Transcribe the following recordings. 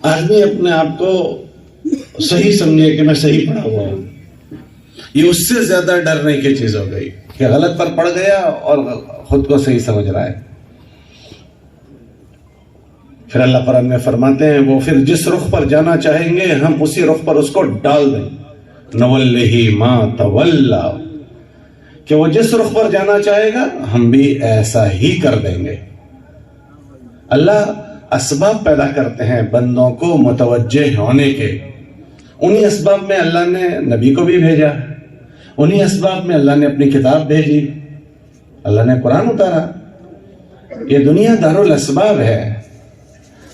آدمی اپنے آپ کو صحیح سمجھے کہ میں صحیح پڑھا ہوا ہوں، یہ اس سے زیادہ ڈرنے کی چیز ہو گئی کہ غلط پر پڑ گیا اور خود کو صحیح سمجھ رہا ہے۔ پھر اللہ قرآن میں فرماتے ہیں وہ پھر جس رخ پر جانا چاہیں گے ہم اسی رخ پر اس کو ڈال دیں، نولہ ما تولا، کہ وہ جس رخ پر جانا چاہے گا ہم بھی ایسا ہی کر دیں گے۔ اللہ اسباب پیدا کرتے ہیں بندوں کو متوجہ ہونے کے، انہی اسباب میں اللہ نے نبی کو بھی بھیجا، انہی اسباب میں اللہ نے اپنی کتاب بھیجی، اللہ نے قرآن اتارا۔ یہ دنیا دارالاسباب ہے،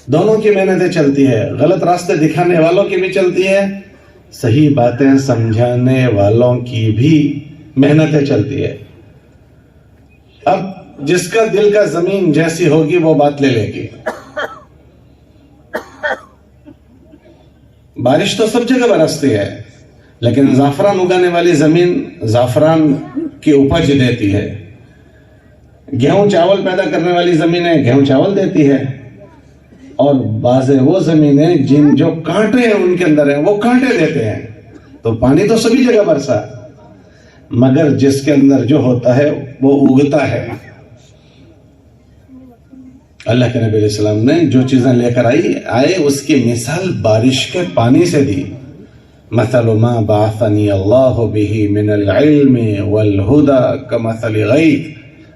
دونوں کی محنتیں چلتی ہے، غلط راستے دکھانے والوں کی بھی چلتی ہے، صحیح باتیں سمجھانے والوں کی بھی محنتیں چلتی ہے۔ اب جس کا دل کا زمین جیسی ہوگی وہ بات لے لے گی۔ بارش تو سب جگہ برستی ہے، لیکن زعفران اگانے والی زمین زعفران کی اپج دیتی ہے، گیہوں چاول پیدا کرنے والی زمینیں گیہوں چاول دیتی ہے، اور بعض وہ زمینیں جن جو کانٹے ہیں ان کے اندر ہیں وہ کانٹے دیتے ہیں۔ تو پانی تو سبھی جگہ برسا، مگر جس کے اندر جو ہوتا ہے وہ اگتا ہے۔ اللہ کے نبی علیہ السلام نے جو چیزیں لے کر آئے اس کی مثال بارش کے پانی سے دی۔ مثل ما بعثنی اللہ بہ من العلم والہدى کمثل غیث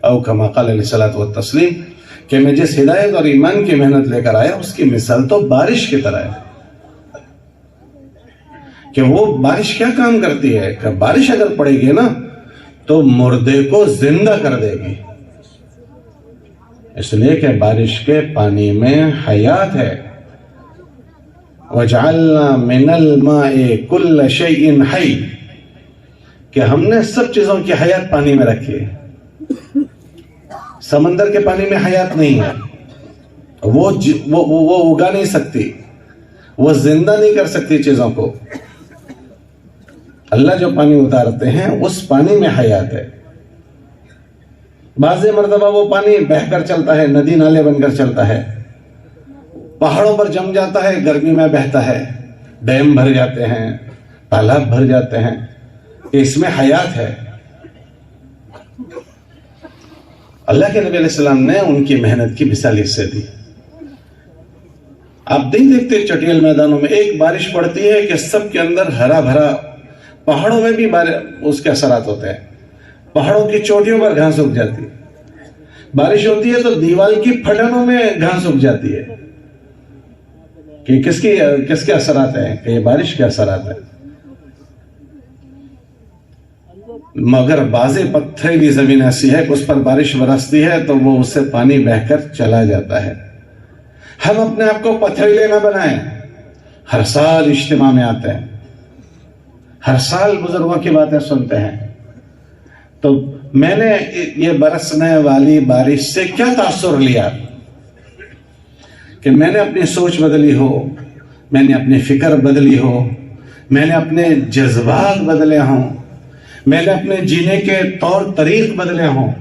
او کما قال علیہ الصلوۃ والتسلیم، کہ میں جس ہدایت اور ایمان کی محنت لے کر آیا اس کی مثال تو بارش کی طرح ہے۔ کہ وہ بارش کیا کام کرتی ہے کہ بارش اگر پڑے گی نا تو مردے کو زندہ کر دے گی، اس لیے کہ بارش کے پانی میں حیات ہے۔ وَجَعَلْنَا مِنَ الْمَاءِ كُلَّ شَيْءٍ حَيٍّ، کہ ہم نے سب چیزوں کی حیات پانی میں رکھی ہے۔ سمندر کے پانی میں حیات نہیں ہے، وہ اگا نہیں سکتی، وہ زندہ نہیں کر سکتی چیزوں کو۔ اللہ جو پانی اتارتے ہیں اس پانی میں حیات ہے۔ بعض مرتبہ وہ پانی بہہ کر چلتا ہے، ندی نالے بن کر چلتا ہے، پہاڑوں پر جم جاتا ہے، گرمی میں بہتا ہے، ڈیم بھر جاتے ہیں، تالاب بھر جاتے ہیں، اس میں حیات ہے۔ اللہ کے نبی علیہ السلام نے ان کی محنت کی مثال اس سے دی۔ آپ نہیں دیکھتے چٹیل میدانوں میں ایک بارش پڑتی ہے کہ سب کے اندر ہرا بھرا، پہاڑوں میں بھی اس کے اثرات ہوتے ہیں، پہاڑوں کی چوٹیوں پر گھاس اگ جاتی ہے، بارش ہوتی ہے تو دیوار کی پھٹنوں میں گھاس اگ جاتی ہے۔ کہ کس کے اثرات ہیں؟ کہ یہ بارش کے اثرات ہیں۔ مگر بعض پتھریلی زمین ایسی ہے کہ اس پر بارش برستی ہے تو وہ اس سے پانی بہہ کر چلا جاتا ہے۔ ہم اپنے آپ کو پتھریلے نہ بنائیں، ہر سال اجتماع میں آتے ہیں، ہر سال بزرگوں کی باتیں سنتے ہیں، تو میں نے یہ برسنے والی بارش سے کیا تاثر لیا کہ میں نے اپنی سوچ بدلی ہو، میں نے اپنی فکر بدلی ہو، میں نے اپنے جذبات بدلے ہوں، میں نے اپنے جینے کے طور طریق بدلے ہوں،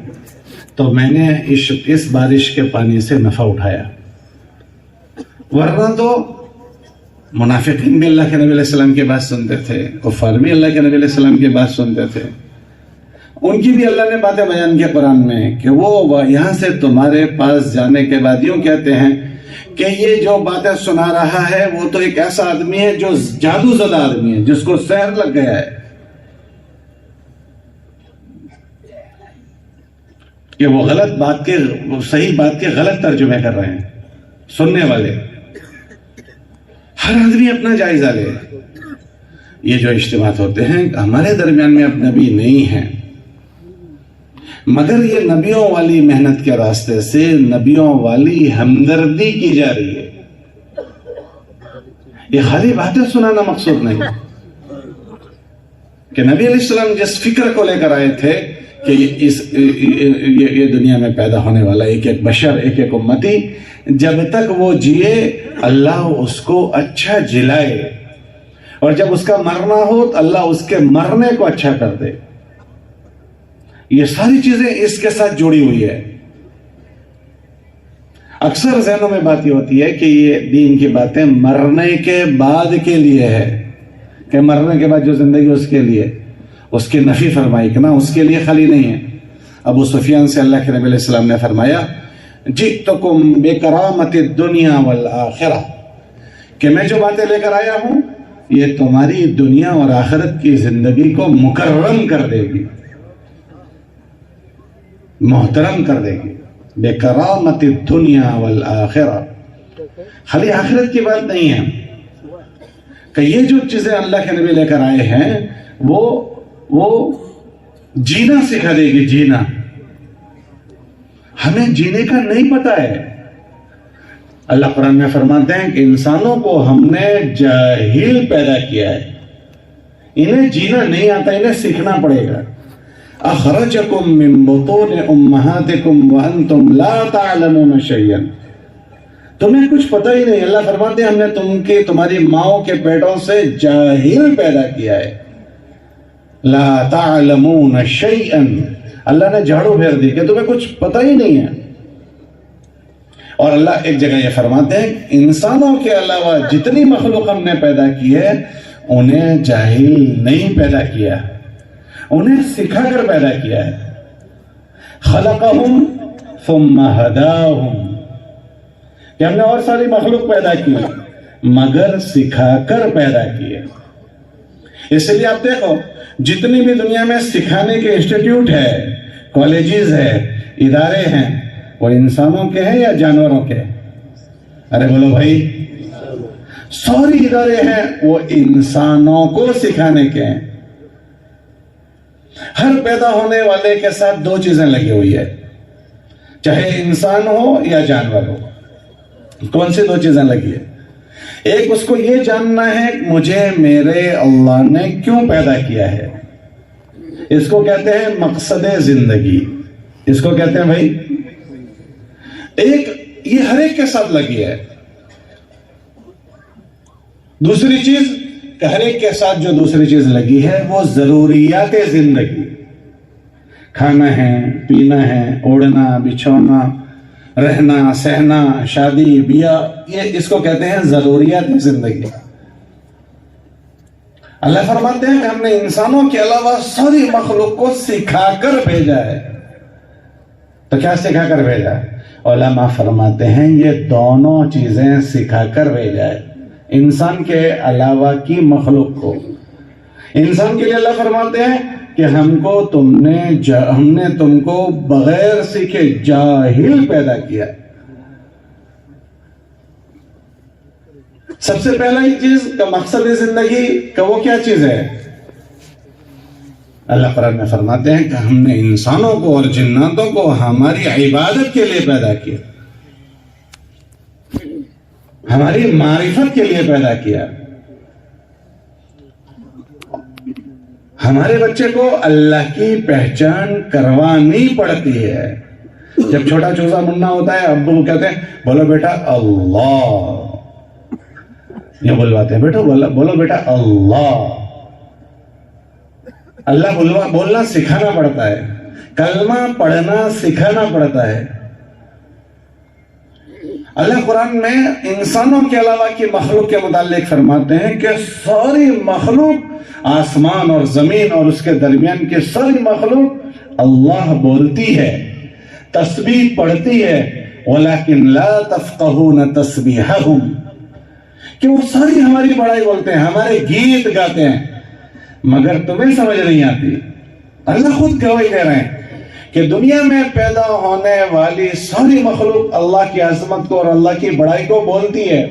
تو میں نے اس بارش کے پانی سے نفع اٹھایا۔ ورنہ تو منافقین بھی اللہ کے نبی علیہ السلام کی بات سنتے تھے، کفار بھی اللہ کے نبی علیہ السلام کی بات سنتے تھے، ان کی بھی اللہ نے باتیں بیان کی قرآن میں کہ وہ یہاں سے تمہارے پاس جانے کے بعد یوں کہتے ہیں کہ یہ جو باتیں سنا رہا ہے وہ تو ایک ایسا آدمی ہے جو جادو زدہ آدمی ہے، جس کو سحر لگ گیا ہے، کہ وہ غلط بات کے صحیح بات کے غلط ترجمے کر رہے ہیں سننے والے۔ ہر آدمی اپنا جائزہ لے۔ یہ جو اجتماعات ہوتے ہیں ہمارے درمیان میں اب نبی نہیں ہیں، مگر یہ نبیوں والی محنت کے راستے سے نبیوں والی ہمدردی کی جا رہی ہے۔ یہ خالی باتیں سنانا مقصود نہیں کہ نبی علیہ السلام جس فکر کو لے کر آئے تھے کہ یہ دنیا میں پیدا ہونے والا ایک ایک بشر، ایک ایک امتی، جب تک وہ جیے اللہ اس کو اچھا جلائے، اور جب اس کا مرنا ہو تو اللہ اس کے مرنے کو اچھا کر دے۔ یہ ساری چیزیں اس کے ساتھ جڑی ہوئی ہے۔ اکثر ذہنوں میں بات یہ ہوتی ہے کہ یہ دین کی باتیں مرنے کے بعد کے لیے ہے، کہ مرنے کے بعد جو زندگی اس کے لیے، اس کی نفی فرمائی کہ نہ اس کے لیے خالی نہیں ہے۔ ابو سفیان سے اللہ کے نبی علیہ السلام نے فرمایا جئتکم بکرامت الدنیا والآخرہ، کہ میں جو باتیں لے کر آیا ہوں یہ تمہاری دنیا اور آخرت کی زندگی کو مکرم کر دے گی، محترم کر دے گی۔ بکرامت الدنیا والآخرہ، خالی آخرت کی بات نہیں ہے کہ یہ جو چیزیں اللہ کے نبی لے کر آئے ہیں وہ جینا سکھا دے گی، جینا۔ ہمیں جینے کا نہیں پتا ہے۔ اللہ قرآن میں فرماتے ہیں کہ انسانوں کو ہم نے جاہل پیدا کیا ہے، انہیں جینا نہیں آتا، انہیں سیکھنا پڑے گا۔ اخرجکم من بطون امہاتکم وانتم لا تعلمون شیئا، تمہیں کچھ پتہ ہی نہیں۔ اللہ فرماتے ہیں ہم نے تمہاری ماؤں کے پیٹوں سے جاہل پیدا کیا ہے۔ لا تعلمون شیئا، اللہ نے جھاڑو پھیر دی کہ تمہیں کچھ پتہ ہی نہیں ہے۔ اور اللہ ایک جگہ یہ فرماتے ہیں انسانوں کے علاوہ جتنی مخلوق ہم نے پیدا کی ہے انہیں جاہل نہیں پیدا کیا، انہیں سکھا کر پیدا کیا ہے۔ خلقہم ثم ہداہم، کہ ہم نے اور ساری مخلوق پیدا کی مگر سکھا کر پیدا کی ہے۔ اس لیے آپ دیکھو جتنی بھی دنیا میں سکھانے کے انسٹیٹیوٹ ہے، کالجز ہے، ادارے ہیں، وہ انسانوں کے ہیں یا جانوروں کے؟ ارے بولو بھائی، ساری ادارے ہیں وہ انسانوں کو سکھانے کے ہیں۔ ہر پیدا ہونے والے کے ساتھ دو چیزیں لگی ہوئی ہے، چاہے انسان ہو یا جانور ہو۔ کون سی دو چیزیں لگی ہے؟ ایک اس کو یہ جاننا ہے مجھے میرے اللہ نے کیوں پیدا کیا ہے، اس کو کہتے ہیں مقصد زندگی، اس کو کہتے ہیں بھائی ایک، یہ ہر ایک کے ساتھ لگی ہے۔ دوسری چیز کہ ہر ایک کے ساتھ جو دوسری چیز لگی ہے وہ ضروریات زندگی، کھانا ہے، پینا ہے، اوڑھنا بچھونا، رہنا سہنا، شادی بیاہ، یہ اس کو کہتے ہیں ضروریات زندگی۔ اللہ فرماتے ہیں کہ ہم نے انسانوں کے علاوہ ساری مخلوق کو سکھا کر بھیجا ہے۔ تو کیا سکھا کر بھیجا ہے؟ علماء فرماتے ہیں یہ دونوں چیزیں سکھا کر بھیجا ہے، انسان کے علاوہ کی مخلوق کو۔ انسان کے لیے اللہ فرماتے ہیں کہ ہم نے تم کو بغیر سیکھے جاہل پیدا کیا۔ سب سے پہلا ہی چیز کا مقصد زندگی کا وہ کیا چیز ہے؟ اللہ قرآن میں فرماتے ہیں کہ ہم نے انسانوں کو اور جناتوں کو ہماری عبادت کے لیے پیدا کیا، ہماری معرفت کے لیے پیدا کیا۔ ہمارے بچے کو اللہ کی پہچان کروانی پڑتی ہے۔ جب چھوٹا چوزا منا ہوتا ہے ابو کو کہتے ہیں بولو بیٹا اللہ، یہ بلواتے ہیں بیٹا بولو بیٹا اللہ۔ اللہ بولنا سکھانا پڑتا ہے، کلمہ پڑھنا سکھانا پڑتا ہے۔ اللہ قرآن میں انسانوں کے علاوہ کی مخلوق کے متعلق فرماتے ہیں کہ ساری مخلوق، آسمان اور زمین اور اس کے درمیان کی ساری مخلوق اللہ بولتی ہے، تسبیح پڑھتی ہے، وَلَكِنْ لَا تَفْقَهُونَ تَسْبِيحَهُمْ، کہ وہ ساری ہماری بڑائی بولتے ہیں، ہمارے گیت گاتے ہیں، مگر تمہیں سمجھ نہیں آتی۔ اللہ خود گواہی دے رہے ہیں کہ دنیا میں پیدا ہونے والی ساری مخلوق اللہ کی عظمت کو اور اللہ کی بڑائی کو بولتی ہے۔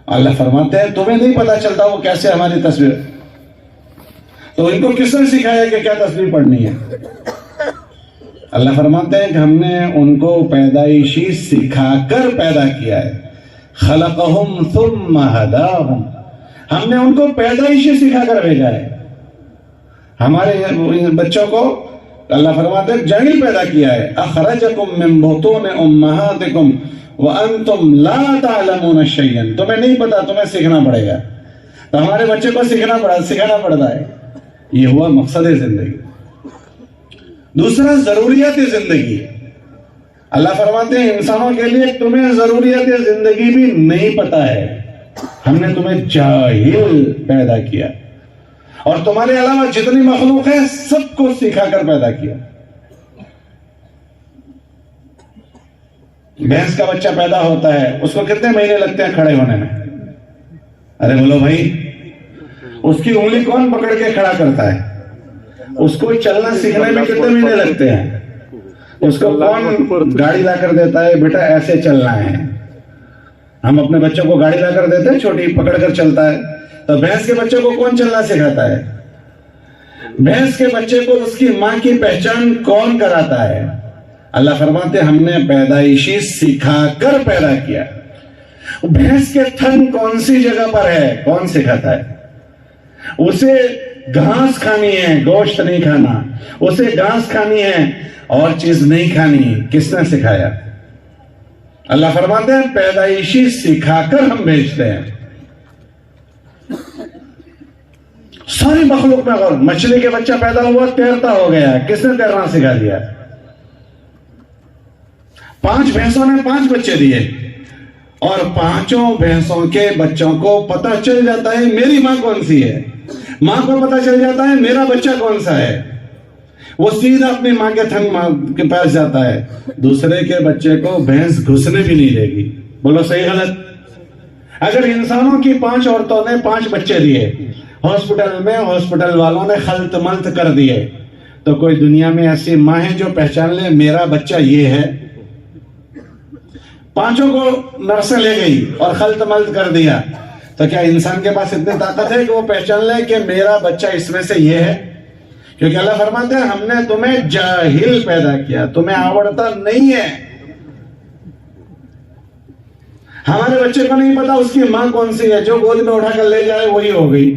اللہ فرماتے ہیں تمہیں نہیں پتا چلتا وہ کیسے ہماری تصویر، تو ان کو کس نے سکھایا کہ کیا تصویر پڑھنی ہے؟ اللہ فرماتے ہیں کہ ہم نے ان کو پیدائشی سکھا کر پیدا کیا ہے۔ خلقہم ثم ہداہم، ہم نے ان کو پیدائشی سکھا کر بھیجا ہے۔ ہمارے بچوں کو اللہ فرماتے ہیں جاہل پیدا کیا ہے۔ اخرجکم من بطون امہاتکم وانتم لا تعلمون شیئا، تمہیں نہیں پتا، تمہیں سیکھنا پڑے گا۔ تو ہمارے بچے کو سکھانا پڑتا ہے۔ یہ ہوا مقصد زندگی۔ دوسرا ضروریات زندگی. اللہ فرماتے ہیں انسانوں کے لیے تمہیں ضروریات زندگی بھی نہیں پتا ہے, ہم نے تمہیں جاہل پیدا کیا, اور تمہارے علاوہ جتنی مخلوق ہے سب کو سکھا کر پیدا کیا. بھینس کا بچہ پیدا ہوتا ہے, اس کو کتنے مہینے لگتے ہیں کھڑے ہونے میں؟ ارے بولو بھائی, اس کی انگلی کون پکڑ کے کھڑا کرتا ہے؟ اس کو چلنا سیکھنے میں کتنے مہینے لگتے ہیں؟ اس کو کون گاڑی لا کر دیتا ہے, بیٹا ایسے چلنا ہے؟ ہم اپنے بچوں کو گاڑی لا کر دیتے ہیں, چھوٹی پکڑ کر چلتا ہے. تو بھینس کے بچے کو کون چلنا سکھاتا ہے؟ بھینس کے بچے کو اس کی ماں کی پہچان کون کراتا ہے؟ اللہ فرماتے ہیں ہم نے پیدائشی سکھا کر پیدا کیا. بھینس کے تھن کون سی جگہ پر ہے, کون سکھاتا ہے؟ اسے گھاس کھانی ہے, گوشت نہیں کھانا. اسے گھاس کھانی ہے اور چیز نہیں کھانی, کس نے سکھایا؟ اللہ فرماتے ہیں پیدائشی سکھا کر ہم بھیجتے ہیں. ساری مخلوق میں غور, مچھلی کے بچہ پیدا ہوا, تیرتا ہو گیا, کس نے تیرنا سکھا دیا؟ 5 بھینسوں نے 5 بچے دیے, اور 5 بھینسوں کے بچوں کو پتا چل جاتا ہے میری ماں کون سی ہے, ماں کو پتا چل جاتا ہے میرا بچہ کون سا ہے. وہ سیدھا اپنی ماں کے تھن کے پاس جاتا ہے. دوسرے کے بچے کو بھینس گھسنے بھی نہیں دے گی. بولو صحیح غلط؟ اگر انسانوں کی 5 عورتوں نے 5 بچے دیے, ہاسپٹل میں ہاسپٹل والوں نے خلط ملط کر دیے, تو کوئی دنیا میں ایسی ماں ہے جو پہچان لے میرا بچہ یہ ہے؟ 5 کو نرسیں لے گئی اور خلط ملط کر دیا, تو کیا انسان کے پاس اتنی طاقت ہے کہ وہ پہچان لے کہ میرا بچہ اس میں سے یہ ہے؟ کیونکہ اللہ فرماتے ہیں ہم نے تمہیں جاہل پیدا کیا, تمہیں آوڑتا نہیں ہے. ہمارے بچے کو نہیں پتا اس کی ماں کون سی ہے, جو گود میں اٹھا کر لے جائے وہی ہو گئی.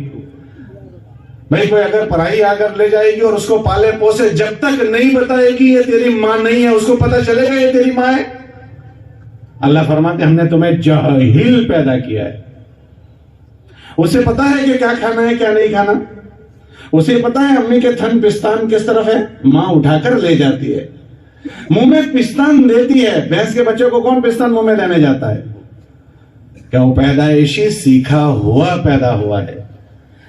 بھائی کوئی اگر پرائی آ کر لے جائے گی اور اس کو پالے پوسے, جب تک نہیں بتائے گی یہ تیری ماں نہیں ہے, اس کو پتا چلے گا یہ تیری ماں ہے؟ اللہ فرماتے ہیں ہم نے تمہیں جاہل پیدا کیا ہے. اسے پتا ہے کہ کیا کھانا ہے کیا نہیں کھانا, اسے پتا ہے امی کے تھن پستان کس طرف ہے, ماں اٹھا کر لے جاتی ہے, منہ میں پستان دیتی ہے. بھینس کے بچے کو کون پستان منہ میں دینے جاتا ہے؟ کہ وہ پیدائشی سیکھا ہوا پیدا ہوا ہے,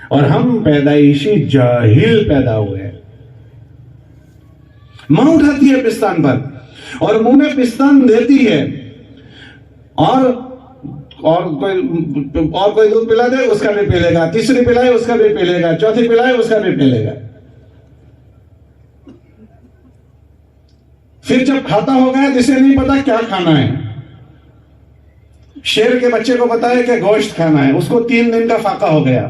اور ہم پیدائشی جاہل پیدا ہوئے ہیں. ماں اٹھاتی ہے پستان پر اور منہ میں پستان دیتی ہے, اور کوئی دودھ پلا دے اس کا بھی پی لے گا, تیسری پلائے اس کا بھی پی لے گا, چوتھی پلائے اس کا بھی پی لے گا. پھر جب کھاتا ہو گیا جسے نہیں پتا کیا کھانا ہے. شیر کے بچے کو پتا ہے کہ گوشت کھانا ہے, اس کو 3 دن کا فاقہ ہو گیا.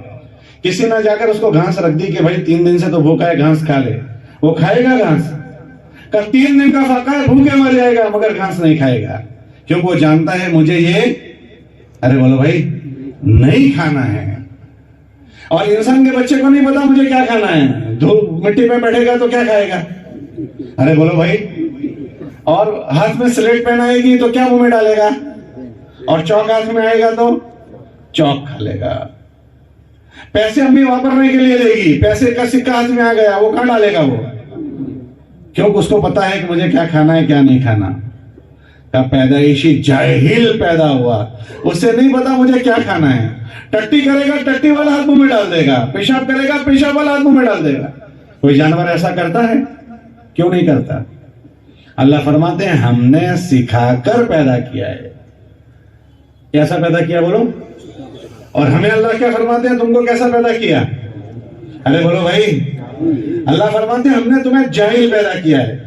کسی نے جا کر اس کو گھاس رکھ دی کہ بھائی 3 دن سے تو بھوکا ہے, گھاس کھا لے. وہ کھائے گا گھاس؟ کہ 3 دن کا فاقہ ہے, بھوکے مر جائے گا مگر گھاس نہیں کھائے گا, کیونکہ وہ جانتا ہے مجھے یہ, ارے بولو بھائی, نہیں کھانا ہے. اور انسان کے بچے کو نہیں پتا مجھے کیا کھانا ہے, دھوپ مٹی پہ بیٹھے گا تو کیا کھائے گا؟ ارے بولو بھائی. اور ہاتھ میں سلیٹ پہنائے گی تو کیا منہ میں ڈالے گا, اور چوک ہاتھ میں آئے گا تو چوک کھا لے گا. پیسے امی واپرنے کے لیے دے گی, پیسے کا سکہ ہاتھ میں آ گیا, وہ کہاں ڈالے گا؟ وہ کیونکہ اس کو پتا ہے کہ مجھے کیا کھانا ہے کیا نہیں کھانا. کا پیدائشی جاہل پیدا ہوا, اسے نہیں پتا مجھے کیا کھانا ہے. ٹٹی کرے گا ٹٹی والا ہاتھ منہ میں ڈال دے گا, پیشاب کرے گا پیشاب والا ہاتھ منہ میں ڈال دے گا. کوئی جانور ایسا کرتا ہے؟ کیوں نہیں کرتا؟ اللہ فرماتے ہیں ہم نے سکھا کر پیدا کیا ہے. کیسا پیدا کیا بولو؟ اور ہمیں اللہ کیا فرماتے ہیں تم کو کیسا پیدا کیا؟ ارے بولو بھائی. اللہ فرماتے ہیں ہم نے تمہیں جاہل پیدا کیا ہے.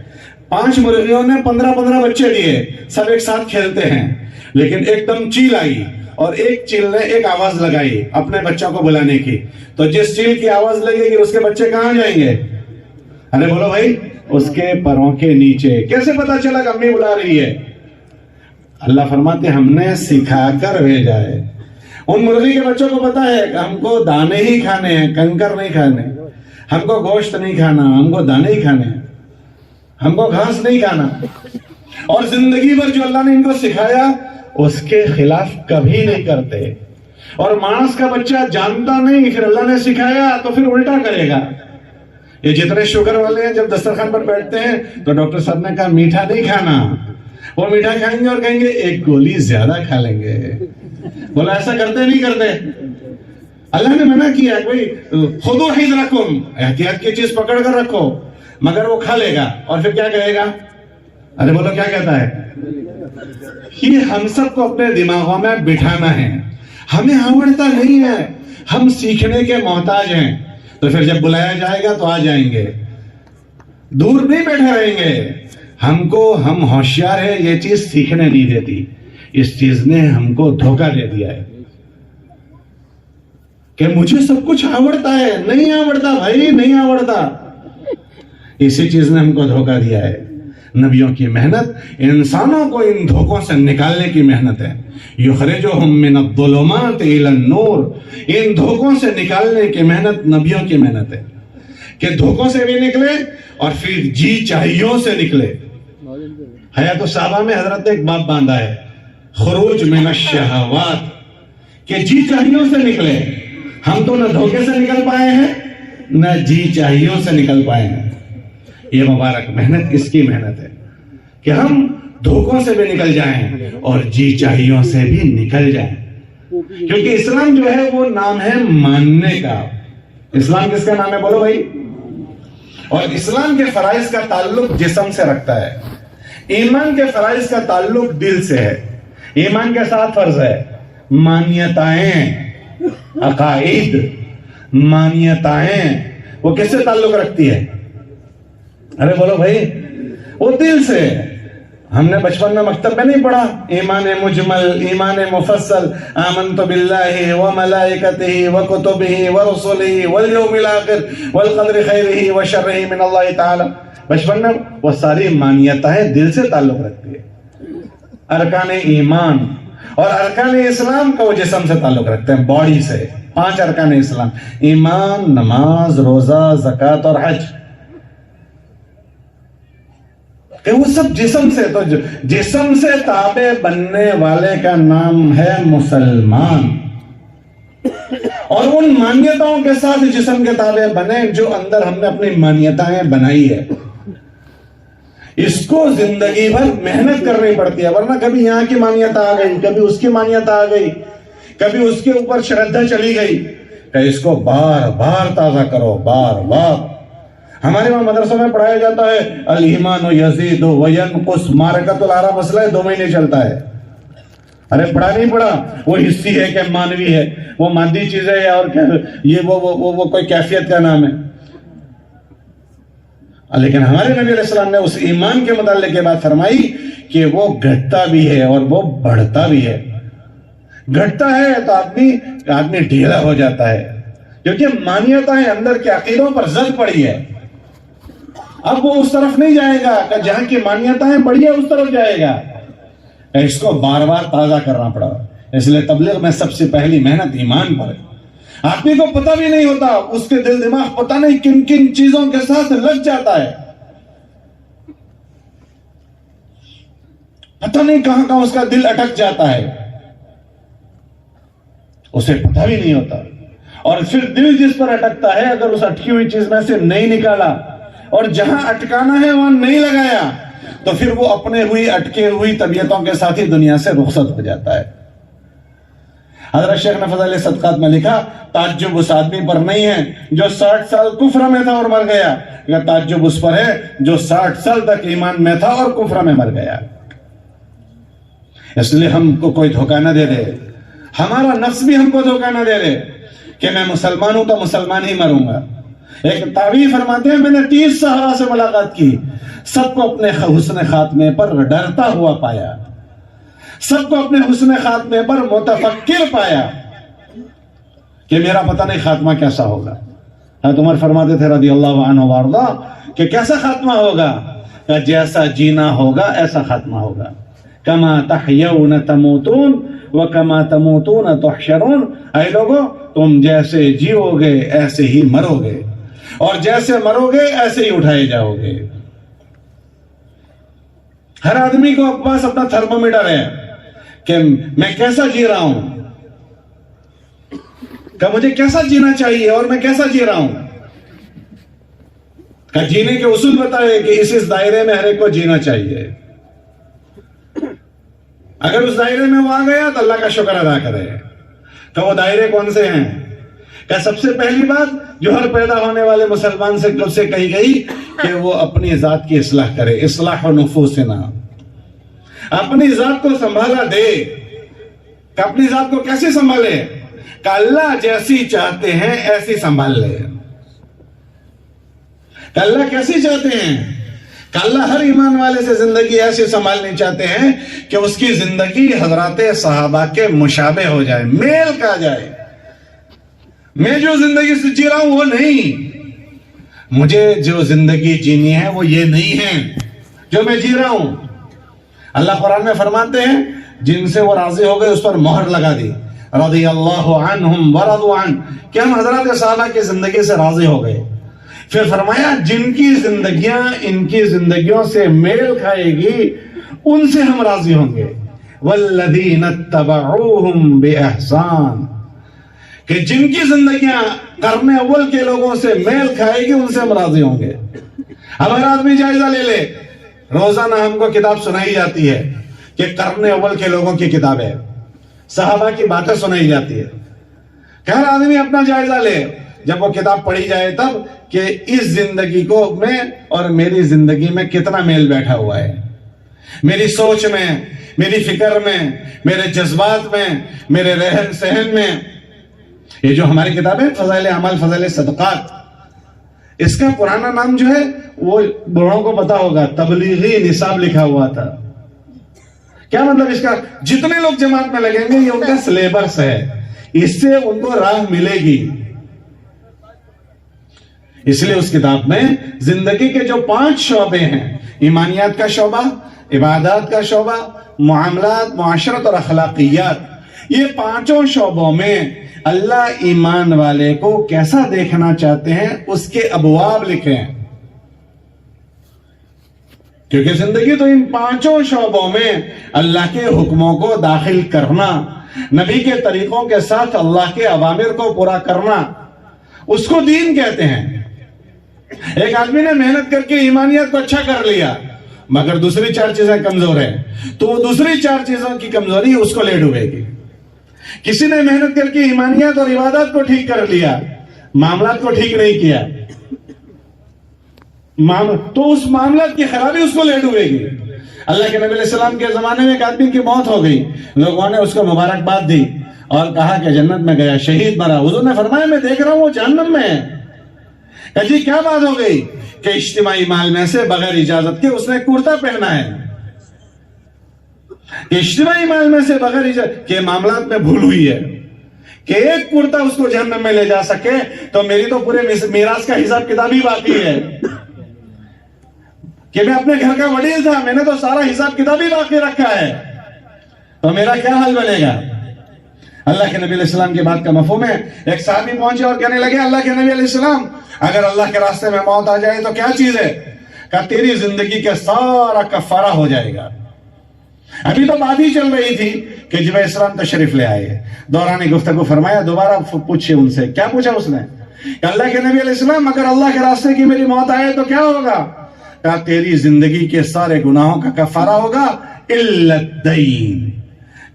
5 مرغیوں نے 15 بچے دیے, سب ایک ساتھ کھیلتے ہیں, لیکن ایک دم چیل آئی اور ایک چیل نے ایک آواز لگائی اپنے بچوں کو بلانے کی, تو جس چیل کی آواز لگے گی اس کے بچے کہاں جائیں گے؟ ارے بولو بھائی, اس کے پروں کے نیچے. کیسے پتا چلا کہ امی بلا رہی ہے؟ اللہ فرماتے ہیں ہم نے سکھا کر بھیجا ہے. ان مرغی کے بچوں کو پتا ہے کہ ہم کو دانے ہی کھانے ہیں, کنکر نہیں کھانے, ہم کو گوشت نہیں کھانا, ہم کو دانے ہی کھانے ہیں, ہم کو گھاس نہیں کھانا. اور زندگی بھر جو اللہ نے ان کو سکھایا اس کے خلاف کبھی نہیں کرتے. اور مانس کا بچہ جانتا نہیں, پھر اللہ نے سکھایا تو پھر الٹا کرے گا. یہ جتنے شوگر والے ہیں جب دسترخوان پر بیٹھتے ہیں تو ڈاکٹر صاحب نے کہا میٹھا نہیں کھانا، وہ میٹھا کھائیں گے اور کہیں گے ایک گولی زیادہ کھا لیں گے. بولا ایسا کرتے نہیں کرتے؟ اللہ نے منع کیا بھائی خودو حذرکم، احتیاط کی چیز پکڑ کر رکھو. مگر وہ کھا لے گا اور پھر کیا کہے گا؟ ارے بولو کیا کہتا ہے؟ یہ ہم سب کو اپنے دماغوں میں بٹھانا ہے. ہمیں آوڑتا نہیں ہے، ہم سیکھنے کے محتاج ہیں. تو پھر جب بلایا جائے گا تو آ جائیں گے، دور نہیں بیٹھے رہیں گے. ہم ہوشیار ہیں، یہ چیز سیکھنے نہیں دیتی. اس چیز نے ہم کو دھوکہ دے دیا ہے کہ مجھے سب کچھ آوڑتا ہے. نہیں آوڑتا بھائی، نہیں آوڑتا. اسی چیز نے ہم کو دھوکہ دیا ہے. نبیوں کی محنت انسانوں کو ان دھوکوں سے نکالنے کی محنت ہے. یخرجہم من الظلمات الی النور، ان دھوکوں سے نکالنے کی محنت نبیوں کی محنت ہے کہ دھوکوں سے بھی نکلے اور پھر جی چاہیوں سے نکلے. حیات الصحابہ میں حضرت نے ایک باب باندھا ہے، خروج من الشہوات، کہ جی چاہیوں سے نکلے. ہم تو نہ دھوکے سے نکل پائے ہیں نہ جی چاہیوں سے نکل پائے ہیں. یہ مبارک محنت اس کی محنت ہے کہ ہم دھوکوں سے بھی نکل جائیں اور جی چاہیوں سے بھی نکل جائیں. کیونکہ اسلام جو ہے وہ نام ہے ماننے کا. اسلام کس کا نام ہے بولو بھائی؟ اور اسلام کے فرائض کا تعلق جسم سے رکھتا ہے، ایمان کے فرائض کا تعلق دل سے ہے. ایمان کے ساتھ فرض ہے، مانیتائیں، عقائد، مانیتائیں وہ کس سے تعلق رکھتی ہے؟ ارے بولو بھائی، وہ دل سے. ہم نے بچپن میں مکتب میں نہیں پڑھا ایمان مجمل، ایمان مفصل، آمنت باللہ وملائکتہ وکتبہ ورسلہ والیوم الآخر والقدر خیرہ وشرہ من اللہ تعالی. بچپن میں وہ ساری مانیتیں دل سے تعلق رکھتی ہے. ارکان ایمان اور ارکان اسلام کا وہ جسم سے تعلق رکھتے ہیں، باڈی سے. 5 ارکان اسلام: ایمان، نماز، روزہ، زکوٰۃ اور حج. کہ وہ سب جسم سے. تو جسم سے تابع بننے والے کا نام ہے مسلمان. اور ان مانیتاؤں کے ساتھ جسم کے تابع بنے جو اندر ہم نے اپنی مانیتائیں بنائی ہے. اس کو زندگی بھر محنت کرنی پڑتی ہے، ورنہ کبھی یہاں کی مانیت آ گئی، کبھی اس کی مانیت آ گئی، کبھی اس کے اوپر شردھا چلی گئی. کہ اس کو بار بار تازہ کرو، بار بار. ہمارے وہاں مدرسوں میں پڑھایا جاتا ہے الایمان یزید وینقص، معرکۃ العرب مسئلہ 2 مہینے چلتا ہے. ارے پڑھا نہیں پڑھا، وہ حصی ہے کہ مانوی ہے، وہ مادی چیز ہے اور یہ وہ کوئی کیفیت کا نام ہے. لیکن ہمارے نبی علیہ السلام نے اس ایمان کے متعلق یہ بات فرمائی کہ وہ گھٹتا بھی ہے اور وہ بڑھتا بھی ہے. گھٹتا ہے تو آدمی ڈھیلا ہو جاتا ہے، کیونکہ مانیتائیں اندر کے عقیدوں پر زد پڑی ہے. اب وہ اس طرف نہیں جائے گا کہ جہاں کی مانیتائیں بڑھی ہے اس طرف جائے گا. اس کو بار بار تازہ کرنا پڑا. اس لیے تبلیغ میں سب سے پہلی محنت ایمان پر ہے. آدمی کو پتہ بھی نہیں ہوتا، اس کے دل دماغ پتہ نہیں کن کن چیزوں کے ساتھ لگ جاتا ہے. پتہ نہیں کہاں کہاں اس کا دل اٹک جاتا ہے، اسے پتہ بھی نہیں ہوتا. اور پھر دل جس پر اٹکتا ہے، اگر اس اٹکی ہوئی چیز میں سے نہیں نکالا اور جہاں اٹکانا ہے وہاں نہیں لگایا تو پھر وہ اپنے اٹکے ہوئی طبیعتوں کے ساتھ ہی دنیا سے رخصت ہو جاتا ہے. حضرت شیخ نے فضائل صدقات میں لکھا تعجب اس آدمی پر نہیں ہے جو 60 سال کفر میں تھا اور مر گیا، یا تعجب اس پر ہے جو 60 سال تک ایمان میں تھا اور کفر میں مر گیا. اس لیے ہم کو کوئی دھوکہ نہ دے دے، ہمارا نفس بھی ہم کو دھوکہ نہ دے دے کہ میں مسلمان ہوں تو مسلمان ہی مروں گا. ایک تابعی فرماتے ہیں میں نے 30 صحابہ سے ملاقات کی، سب کو اپنے حسن خاتمے پر ڈرتا ہوا پایا، سب کو اپنے حسن خاتمے پر متفکر پایا کہ میرا پتہ نہیں خاتمہ کیسا ہوگا. حضرت عمر فرماتے تھے رضی اللہ عنہ وارضا کہ کیسا خاتمہ ہوگا؟ کہ جیسا جینا ہوگا ایسا خاتمہ ہوگا. کما تحیون تموتون وکما تموتون تحشرون. اے لوگوں، تم جیسے جیو گے ایسے ہی مرو گے، اور جیسے مرو گے ایسے ہی اٹھائے جاؤ گے. ہر آدمی کو پاس اپنا تھرمومیٹر ہے کہ میں کیسا جی رہا ہوں، کہ مجھے کیسا جینا چاہیے اور میں کیسا جی رہا ہوں. کہ جینے کے اصول بتائے کہ اس دائرے میں ہر ایک کو جینا چاہیے. اگر اس دائرے میں وہ آ گیا تو اللہ کا شکر ادا کرے. کہ وہ دائرے کون سے ہیں؟ کہ سب سے پہلی بات جو ہر پیدا ہونے والے مسلمان سے کب سے کہی گئی کہ وہ اپنی ذات کی اصلاح کرے. اصلاح نفوسنا، اپنی ذات کو سنبھالا دے. کہ اپنی ذات کو کیسے سنبھالے؟ کہ اللہ جیسی چاہتے ہیں ایسی سنبھال لے. کہ اللہ کیسی چاہتے ہیں؟ کہ اللہ ہر ایمان والے سے زندگی ایسی سنبھالنی چاہتے ہیں کہ اس کی زندگی حضرات صحابہ کے مشابہ ہو جائے، میل کھا جائے. میں جو زندگی سے جی رہا ہوں وہ نہیں، مجھے جو زندگی جینی ہے وہ یہ نہیں ہے جو میں جی رہا ہوں. اللہ قرآن میں فرماتے ہیں جن سے وہ راضی ہو گئے اس پر مہر لگا دی. رضی اللہ عنہم ورضوا عنہ، کہ ہم حضرات صحابہ کی زندگی سے راضی ہو گئے. پھر فرمایا جن کی زندگیاں ان کی زندگیوں سے میل کھائے گی ان سے ہم راضی ہوں گے. والذین اتبعوہم بإحسان، کہ جن کی زندگیاں قرن اول کے لوگوں سے میل کھائے گی ان سے ہم راضی ہوں گے. اب اگر آدمی جائزہ لے لے، روزانہ ہم کو کتاب سنائی جاتی ہے کہ قرن اول کے لوگوں کی کتاب ہے، صحابہ کی باتیں سنائی جاتی ہے. کہ ہر آدمی اپنا جائزہ لے جب وہ کتاب پڑھی جائے تب کہ اس زندگی کو میں اور میری زندگی میں کتنا میل بیٹھا ہوا ہے. میری سوچ میں، میری فکر میں، میرے جذبات میں، میرے رہن سہن میں. یہ جو ہماری کتاب ہے فضائل اعمال فضائل صدقات، اس کا پرانا نام جو ہے وہ بڑوں کو پتا ہوگا، تبلیغی نصاب لکھا ہوا تھا. کیا مطلب اس کا؟ جتنے لوگ جماعت میں لگیں گے یہ ان کا سلیبس ہے، اس سے ان کو راہ ملے گی. اس لیے اس کتاب میں زندگی کے جو 5 شعبے ہیں، ایمانیات کا شعبہ، عبادات کا شعبہ، معاملات، معاشرت اور اخلاقیات، یہ 5 شعبوں میں اللہ ایمان والے کو کیسا دیکھنا چاہتے ہیں اس کے ابواب لکھے ہیں. کیونکہ زندگی تو ان 5 شعبوں میں اللہ کے حکموں کو داخل کرنا، نبی کے طریقوں کے ساتھ اللہ کے اوامر کو پورا کرنا، اس کو دین کہتے ہیں. ایک آدمی نے محنت کر کے ایمانیات کو اچھا کر لیا مگر دوسری 4 چیزیں کمزور ہیں تو وہ دوسری 4 چیزوں کی کمزوری اس کو لے ڈوبے گی. کسی نے محنت کر کے ایمانیات اور عبادات کو ٹھیک کر لیا، معاملات کو ٹھیک نہیں کیا تو اس معاملات کی خرابی اس کو لے ڈوبے گی. اللہ کے نبی علیہ السلام کے زمانے میں ایک آدمی کی موت ہو گئی، لوگوں نے اس کو مبارکباد دی اور کہا کہ جنت میں گیا، شہید مرا. حضور نے فرمایا میں دیکھ رہا ہوں وہ جہنم میں ہے. جی کیا بات ہو گئی؟ کہ اجتماعی مال میں سے بغیر اجازت کے اس نے کرتا پہنا ہے. اجتماعی مال میں سے بغیر اجازت کے معاملات میں بھول ہوئی ہے کہ ایک کرتا اس کو جہنم میں لے جا سکے تو میری تو پورے میراث کا حساب کتاب ہی باقی ہے. کہ میں اپنے گھر کا وڈیل تھا، میں نے تو سارا حساب کتاب ہی باقی رکھا ہے، تو میرا کیا حال بنے گا؟ اللہ کے نبی علیہ السلام کی بات کا مفہوم ہے. ایک صحابی پہنچے اور کہنے لگے اللہ کے نبی علیہ السلام اگر اللہ کے راستے میں موت آ جائے تو کیا چیز ہے؟ کہ تیری زندگی کا سارا کفارہ ہو جائے گا. ابھی تو بات ہی چل رہی تھی کہ جب اسلام تشریف لے آئے، دوران گفتگو فرمایا دوبارہ پوچھے ان سے. کیا پوچھا اس نے؟ کہ اللہ کے نبی علیہ السلام اگر اللہ کے راستے کی میری موت آئے تو کیا ہوگا؟ کہ تیری زندگی کے سارے گناہوں کا کفارہ ہوگا الا الدین،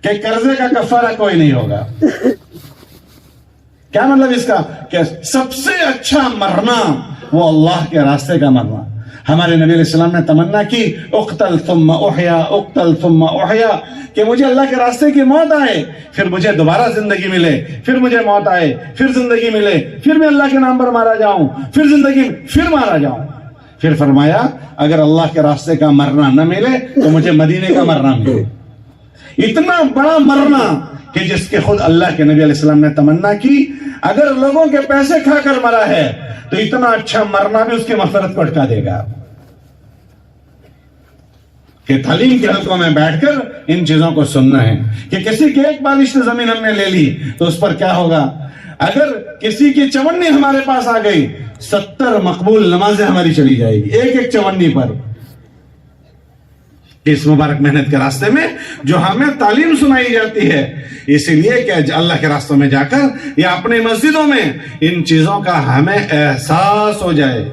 کہ قرضے کا کفارہ کوئی نہیں ہوگا. کیا مطلب اس کا؟ کہ سب سے اچھا مرنا وہ اللہ کے راستے کا مرنا. ہمارے نبی علیہ السلام نے تمنا کی اقتل ثم احیا، اقتل ثم احیا، کہ مجھے اللہ کے راستے کی موت آئے پھر مجھے دوبارہ زندگی ملے، پھر مجھے موت آئے پھر زندگی ملے، پھر میں اللہ کے نام پر مارا جاؤں، پھر زندگی پھر مارا جاؤں. پھر فرمایا اگر اللہ کے راستے کا مرنا نہ ملے تو مجھے مدینے کا مرنا ملے. اتنا بڑا مرنا کہ جس کے خود اللہ کے نبی علیہ السلام نے تمنا کی اگر لوگوں کے پیسے کھا کر مرا ہے تو اتنا اچھا مرنا بھی اس کی مغفرت کو اٹکا دے گا. کہ تعلیم کے حلقوں میں بیٹھ کر ان چیزوں کو سننا ہے کہ کسی کی ایک بالشت زمین ہم نے لے لی تو اس پر کیا ہوگا. اگر کسی کی چونی ہمارے پاس آ گئی 70 مقبول نمازیں ہماری چلی جائے گی ایک ایک چونی پر. اس مبارک محنت کے راستے میں جو ہمیں تعلیم سنائی جاتی ہے اسی لیے کہ اللہ کے راستوں میں جا کر یا اپنے مسجدوں میں ان چیزوں کا ہمیں احساس ہو جائے.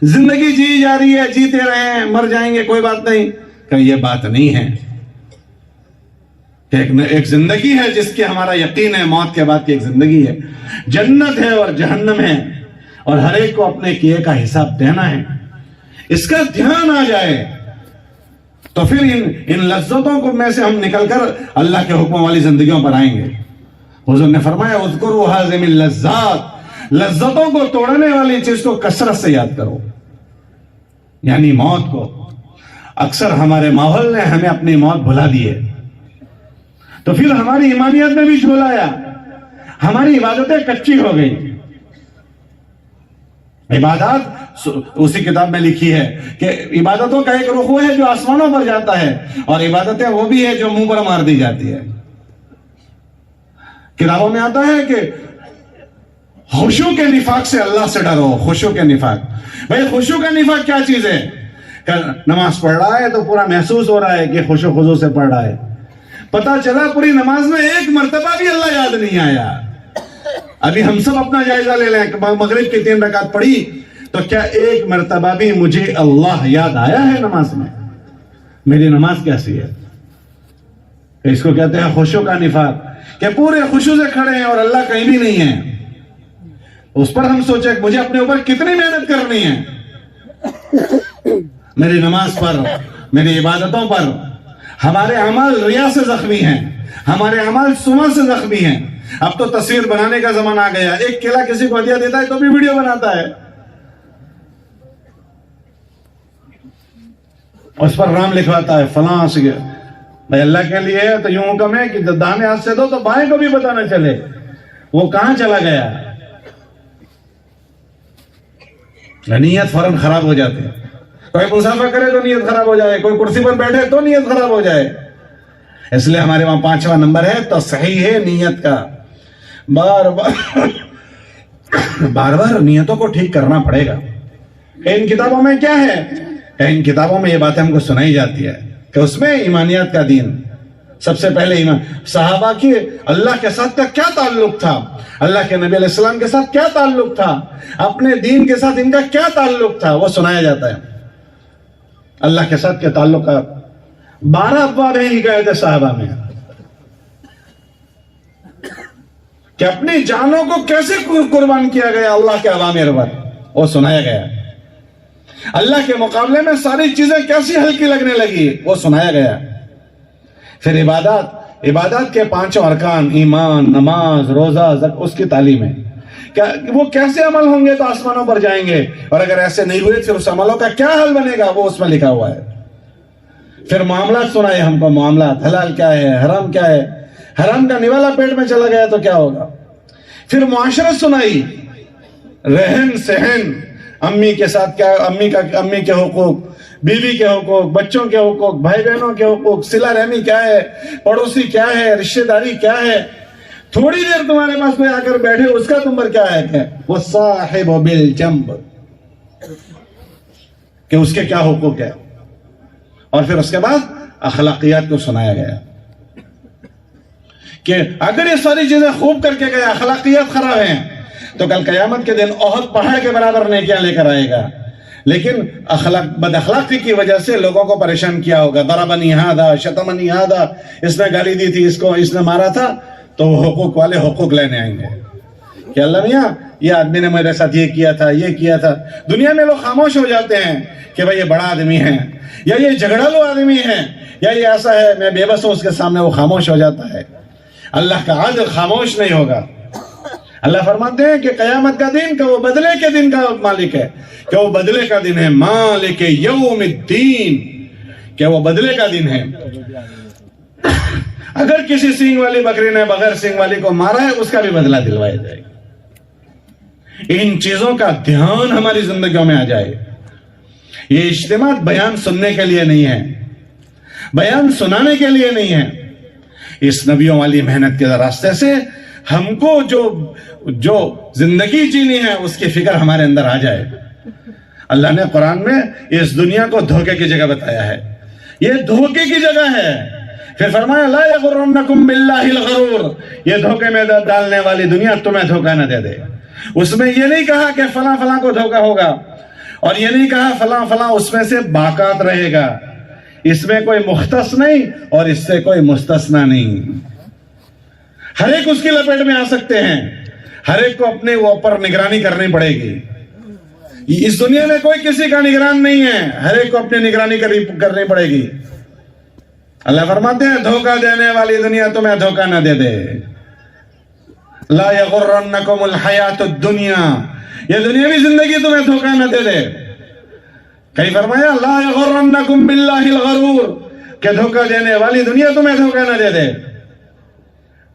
زندگی جی جا رہی ہے، جیتے رہے، مر جائیں گے کوئی بات نہیں، کہ یہ بات نہیں ہے کہ ایک زندگی ہے جس کی ہمارا یقین ہے، موت کے بعد کی ایک زندگی ہے، جنت ہے اور جہنم ہے، اور ہر ایک کو اپنے کیے کا حساب دینا ہے۔ اس کا دھیان آ جائے تو پھر ان لذتوں کو میں سے ہم نکل کر اللہ کے حکم والی زندگیوں پر آئیں گے۔ حضور نے فرمایا اذکروا ہاذم اللذات، لذتوں کو توڑنے والی چیز کو کثرت سے یاد کرو، یعنی موت کو۔ اکثر ہمارے ماحول نے ہمیں اپنی موت بھلا دی ہے، تو پھر ہماری ایمانیت میں بھی جھول آیا، ہماری عبادتیں کچی ہو گئی۔ عبادات اسی کتاب میں لکھی ہے کہ عبادتوں کا ایک رخ ہے جو آسمانوں پر جاتا ہے، اور عبادتیں وہ بھی ہے جو منہ پر مار دی جاتی ہے۔ کتابوں میں آتا ہے کہ خشوع کے نفاق سے اللہ سے ڈرو، خشوع کے نفاق۔ بھائی خشوع کا نفاق کیا چیز ہے؟ کہ نماز پڑھ رہا ہے تو پورا محسوس ہو رہا ہے کہ خشوع خضوع سے پڑھ رہا ہے، پتا چلا پوری نماز میں ایک مرتبہ بھی اللہ یاد نہیں آیا۔ ابھی ہم سب اپنا جائزہ لے لیں، مغرب کی 3 رکعت پڑھی تو کیا ایک مرتبہ بھی مجھے اللہ یاد آیا ہے نماز میں؟ میری نماز کیسی ہے؟ اس کو کہتے ہیں خشوع کا نفاق، کہ پورے خشوع سے کھڑے ہیں اور اللہ کہیں بھی نہیں ہے۔ اس پر ہم سوچیں کہ مجھے اپنے اوپر کتنی محنت کرنی ہے میری نماز پر، میری عبادتوں پر۔ ہمارے اعمال ریا سے زخمی ہیں، ہمارے اعمال سمعہ سے زخمی ہیں۔ اب تو تصویر بنانے کا زمانہ آ گیا، ایک کیلا کسی کو ہدیہ دیتا ہے تو بھی ویڈیو بناتا ہے، اس پر نام لکھواتا ہے فلاں سے۔ بھائی اللہ کے لیے ہے تو یوں حکم ہے کہ داہنے ہاتھ سے دو تو بائیں کو بھی پتہ نہ چلے وہ کہاں چلا گیا۔ نیت فوراً خراب ہو جاتی ہے، کوئی مسافہ کرے تو نیت خراب ہو جائے، کوئی کرسی پر بیٹھے تو نیت خراب ہو جائے۔ اس لیے ہمارے وہاں 5واں نمبر ہے تصحیح نیت کا۔ بار بار نیتوں کو ٹھیک کرنا پڑے گا۔ ان کتابوں میں کیا ہے؟ ان کتابوں میں یہ باتیں ہم کو سنائی جاتی ہے کہ اس میں ایمانیات کا دین سب سے پہلے ایمان، صحابہ کی اللہ کے ساتھ کا کیا تعلق تھا، اللہ کے نبی علیہ السلام کے ساتھ کیا تعلق تھا، اپنے دین کے ساتھ ان کا کیا تعلق تھا، وہ سنایا جاتا ہے۔ اللہ کے ساتھ کے تعلقات 12 ابواب ہیں ہدایت صحابہ میں، کہ اپنی جانوں کو کیسے قربان کیا گیا اللہ کے اوامر پر، وہ سنایا گیا۔ اللہ کے مقابلے میں ساری چیزیں کیسی ہلکی لگنے لگی، وہ سنایا گیا۔ پھر عبادات کے 5 ارکان، ایمان، نماز، روزہ، زکوٰۃ، اس کی تعلیم ہے کہ وہ کیسے عمل ہوں گے تو آسمانوں پر جائیں گے، اور اگر ایسے نہیں ہوئے پھر اس عملوں کا کیا حل بنے گا، وہ اس میں لکھا ہوا ہے۔ پھر معاملات سنائے ہم کو، معاملات، حلال کیا ہے، حرام کیا ہے، حرام کا نوالا پیٹ میں چلا گیا تو کیا ہوگا۔ پھر معاشرت سنائی، رہن سہن، امی کے ساتھ کیا، امی کے حقوق، بیوی کے حقوق، بچوں کے حقوق، بھائی بہنوں کے حقوق، صلہ رحمی کیا ہے، پڑوسی کیا ہے، رشتہ داری کیا ہے۔ تھوڑی دیر تمہارے پاس کوئی آ کر بیٹھے اس کا تم پر کیا ہے کہ وہ صاحب بالجنب، کہ اس کے کیا حقوق ہے۔ اور پھر اس کے بعد اخلاقیات کو سنایا گیا کہ اگر یہ ساری چیزیں خوب کر کے گیا، اخلاقیات خراب ہیں، تو کل قیامت کے دن احد پہاڑ کے برابر نیکیاں لے کر آئے گا، لیکن بد اخلاقی کی وجہ سے لوگوں کو پریشان کیا ہوگا۔ ضربنی ھذا، شتمنی ھذا، اس نے گالی دی تھی، اس نے مارا تھا، تو وہ حقوق والے حقوق لینے آئیں گے کہ اللہ میاں یہ آدمی نے میرے ساتھ یہ کیا تھا، یہ کیا تھا۔ دنیا میں لوگ خاموش ہو جاتے ہیں کہ بھائی یہ بڑا آدمی ہے، یا یہ جھگڑالو آدمی ہے، یا یہ ایسا ہے، میں بے بس ہوں، اس کے سامنے وہ خاموش ہو جاتا ہے۔ اللہ کا عدل خاموش نہیں ہوگا۔ اللہ فرماتے ہیں کہ قیامت کا دن کہ وہ بدلے کے دن کا مالک ہے، کہ وہ بدلے کا دن ہے، مالک یوم الدین، کہ وہ بدلے کا دن ہے۔ اگر کسی سینگ والی بکری نے بغیر سینگ والی کو مارا ہے، اس کا بھی بدلہ دلوایا جائے گا۔ ان چیزوں کا دھیان ہماری زندگیوں میں آ جائے۔ یہ اجتماع بیان سننے کے لیے نہیں ہے، بیان سنانے کے لیے نہیں ہے۔ اس نبیوں والی محنت کے راستے سے ہم کو جو زندگی جینی ہے اس کی فکر ہمارے اندر آ جائے۔ اللہ نے قرآن میں اس دنیا کو دھوکے کی جگہ بتایا ہے، یہ دھوکے کی جگہ ہے۔ پھر فرمایا لا یغرنکم باللہ الغرور، یہ دھوکے میں ڈالنے والی دنیا تمہیں دھوکہ نہ دے دے۔ اس میں یہ نہیں کہا کہ فلاں فلاں کو دھوکہ ہوگا، اور یہ نہیں کہا فلاں فلاں اس میں سے باقات رہے گا، اس میں کوئی مختص نہیں اور اس سے کوئی مستثنا نہیں، ہر ایک اس کی لپیٹ میں آ سکتے ہیں، ہر ایک کو اپنے اوپر نگرانی کرنی پڑے گی۔ اس دنیا میں کوئی کسی کا نگران نہیں ہے، ہر ایک کو اپنی نگرانی کرنی پڑے گی۔ اللہ فرماتے ہیں دھوکہ دینے والی دنیا تمہیں دھوکہ نہ دے دے، لا یغرنکم الحیات الدنیا، یہ دنیاوی زندگی تمہیں دھوکہ نہ دے دے۔ کہیں فرمایا لا یغرنکم باللہ الغرور، کہ دھوکہ دینے والی دنیا تمہیں دھوکہ نہ دے دے۔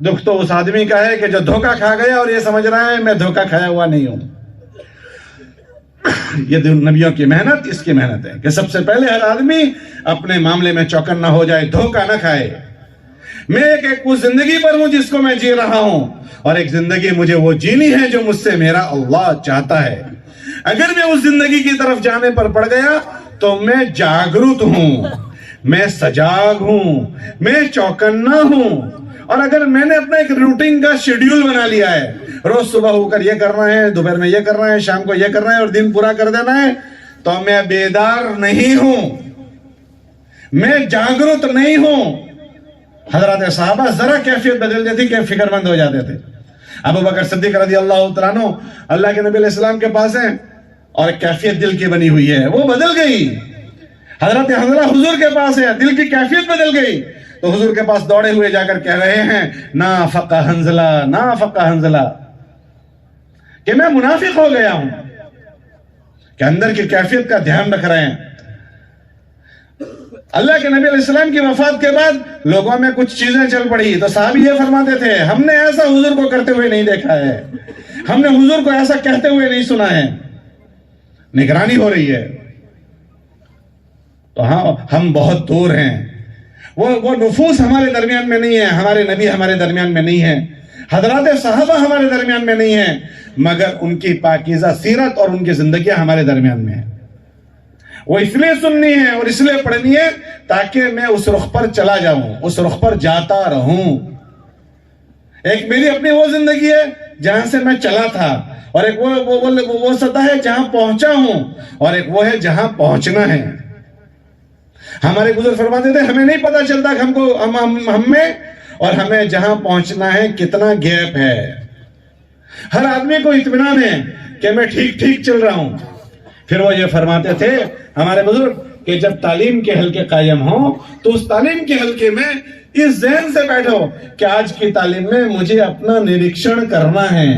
دکھ تو اس آدمی کا ہے کہ جو دھوکہ کھا گیا اور یہ سمجھ رہا ہے میں دھوکہ کھایا ہوا نہیں ہوں۔ یہ نبیوں کی محنت اس کی محنت ہے کہ سب سے پہلے ہر آدمی اپنے معاملے میں چوکن نہ ہو جائے، دھوکہ نہ کھائے۔ میں ایک اس زندگی پر ہوں جس کو میں جی رہا ہوں، اور ایک زندگی مجھے وہ جینی ہے جو مجھ سے میرا اللہ چاہتا ہے۔ اگر میں اس زندگی کی طرف جانے پر پڑ گیا تو میں جاگرت ہوں، میں سجاگ ہوں، میں چوکنا ہوں۔ اور اگر میں نے اپنا ایک روٹین کا شیڈیول بنا لیا ہے، روز صبح ہو کر یہ کرنا ہے، دوپہر میں یہ کرنا ہے، شام کو یہ کرنا ہے اور دن پورا کر دینا ہے، تو میں بیدار نہیں ہوں، میں جاگرت نہیں ہوں۔ حضرات صحابہ ذرا کیفیت بدل دیتی کہ فکر مند ہو جاتے تھے۔ ابو بکر صدیق رضی اللہ تعالیٰ عنہ اللہ کے نبی علیہ السلام کے پاس ہیں اور ایک کیفیت دل کی بنی ہوئی ہے، وہ بدل گئی۔ حضرت حنظلہ حضور کے پاس ہے، دل کی کیفیت بدل گئی، تو حضور کے پاس دوڑے ہوئے جا کر کہہ رہے ہیں نافق حنظلہ، نافق حنظلہ، کہ میں منافق ہو گیا ہوں، کہ اندر کی کیفیت کا دھیان رکھ رہے ہیں۔ اللہ کے نبی علیہ السلام کی وفات کے بعد لوگوں میں کچھ چیزیں چل پڑی، تو صحابی یہ فرماتے تھے ہم نے ایسا حضور کو کرتے ہوئے نہیں دیکھا ہے، ہم نے حضور کو ایسا کہتے ہوئے نہیں سنا ہے۔ نگرانی ہو رہی ہے، تو ہاں ہم بہت دور ہیں، وہ نفوس ہمارے درمیان میں نہیں ہے، ہمارے نبی ہمارے درمیان میں نہیں ہے، حضرات صحابہ ہمارے درمیان میں نہیں ہیں، مگر ان کی پاکیزہ سیرت اور ان کی زندگیاں ہمارے درمیان میں ہیں۔ وہ اس لیے سننی ہے اور اس لیے پڑھنی ہے تاکہ میں اس رخ پر چلا جاؤں، اس رخ پر جاتا رہوں۔ ایک میری اپنی وہ زندگی ہے جہاں سے میں چلا تھا، اور ایک وہ سطح ہے جہاں پہنچا ہوں، اور ایک وہ ہے جہاں پہنچنا ہے۔ ہمارے بزرگ فرماتے تھے ہمیں نہیں پتا چلتا کہ ہم میں اور ہمیں جہاں پہنچنا ہے کتنا گیپ ہے۔ ہر آدمی کو اطمینان ہے کہ میں ٹھیک ٹھیک چل رہا ہوں۔ پھر وہ یہ فرماتے تھے ہمارے بزرگ کہ جب تعلیم کے حلقے قائم ہوں تو اس تعلیم کے حلقے میں اس ذہن سے بیٹھو کہ آج کی تعلیم میں مجھے اپنا نریکشن کرنا ہے،